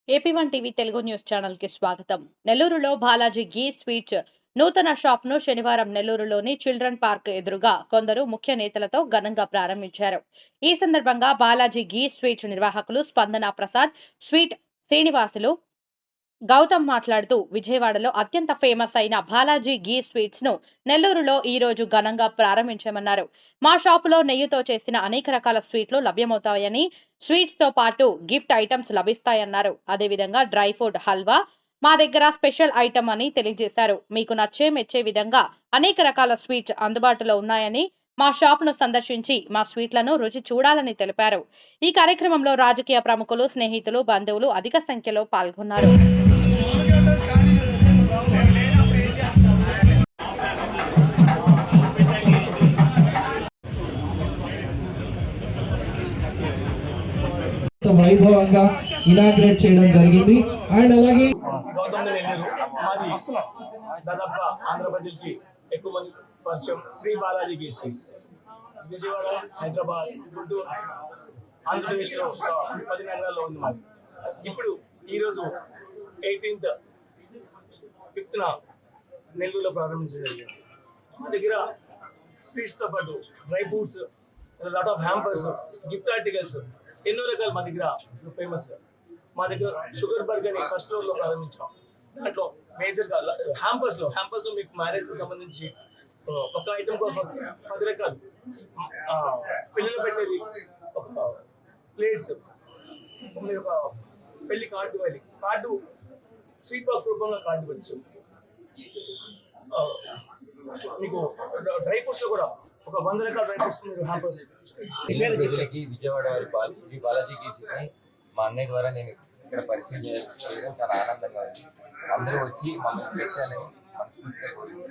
ఏపీ1 TV Telugu news channel కి స్వాగతం. నెల్లూరులో బాలాజీ ఘీ స్వీట్స్ నూతన షాప్ ను శనివారం నెల్లూరులోని చిల్డ్రన్ పార్క్ ఎదురుగా కొందరు ముఖ్య నేతలతో ఘనంగా ప్రారంభించారు. ఈ సందర్భంగా బాలాజీ ఘీ స్వీట్స్ నిర్వాహకులు స్పందన ప్రసాద్, స్వీట్ శ్రీనివాసులు, గౌతమ్ మాట్లాడుతూ విజయవాడలో అత్యంత ఫేమస్ అయిన బాలాజీ ఘీ స్వీట్స్ ను నెల్లూరులో ఈ రోజు ఘనంగా ప్రారంభించామన్నారు. మా షాపులో నెయ్యితో చేసిన అనేక రకాల స్వీట్లు లభ్యమవుతాయని, స్వీట్స్ తో పాటు గిఫ్ట్ ఐటమ్స్ లభిస్తాయన్నారు. అదేవిధంగా డ్రై ఫ్రూట్ హల్వా మా దగ్గర స్పెషల్ ఐటమ్ అని తెలియజేశారు. మీకు నచ్చే మెచ్చే విధంగా అనేక రకాల స్వీట్స్ అందుబాటులో ఉన్నాయని, మా షాప్ ను సందర్శించి మా స్వీట్లను రుచి చూడాలని తెలిపారు. ఈ కార్యక్రమంలో రాజకీయ ప్రముఖులు, స్నేహితులు, బంధువులు అధిక సంఖ్యలో పాల్గొన్నారు. వైభవంగా ఇనాగ్రేట్ చేయడం జరిగింది. అండ్ అలాగే దాదాపు ఆంధ్రప్రదేశ్ కి ఎక్కువ మంది పరిచయం శ్రీ బాలాజీ ఘీ స్వీట్స్. విజయవాడ, హైదరాబాద్, గుంటూరు, ఆంధ్రప్రదేశ్ లో 10 నగరాల్లో ఉంది మాది. ఇప్పుడు ఈరోజు 18th 5th నెల్లూరులో ప్రారంభించడం జరిగింది. మా దగ్గర స్వీట్స్ తో పాటు dry fruits, lot of hampers, gift articles ఎన్నో రకాలు మా దగ్గర ఫేమస్. మా దగ్గర షుగర్ బర్గ్ అని ఫస్ట్ ఫ్లోర్ లో ప్రారంభించాం. దాంట్లో మేజర్ గా హ్యాంపర్స్ లో మీకు మ్యారేజ్ కి సంబంధించి ఒక ఐటమ్ కోసం 10 రకాలు పెళ్లిలో పెట్టేది, ఒక ప్లేట్స్, మీరు ఒక పెళ్లి కార్డు స్వీట్ బాక్స్ రూపంలో కార్డు ఇవ్వచ్చు. మీకు డ్రై ఫ్రూట్స్ లో కూడా ఒక 100 రకాల డ్రై ఫ్రూట్స్ మీరు హ్యాంపర్స్. విజయవాడ వారి శ్రీ బాలాజీ ఘీని మా అన్నయ్య ద్వారా నేను ఇక్కడ పరిచయం చేయడం చాలా ఆనందంగా ఉంది. అందరూ వచ్చి మమ్మల్ని ప్రెస్ చేయాలని మనస్ఫూర్తిగా కోరుకుంటున్నాను.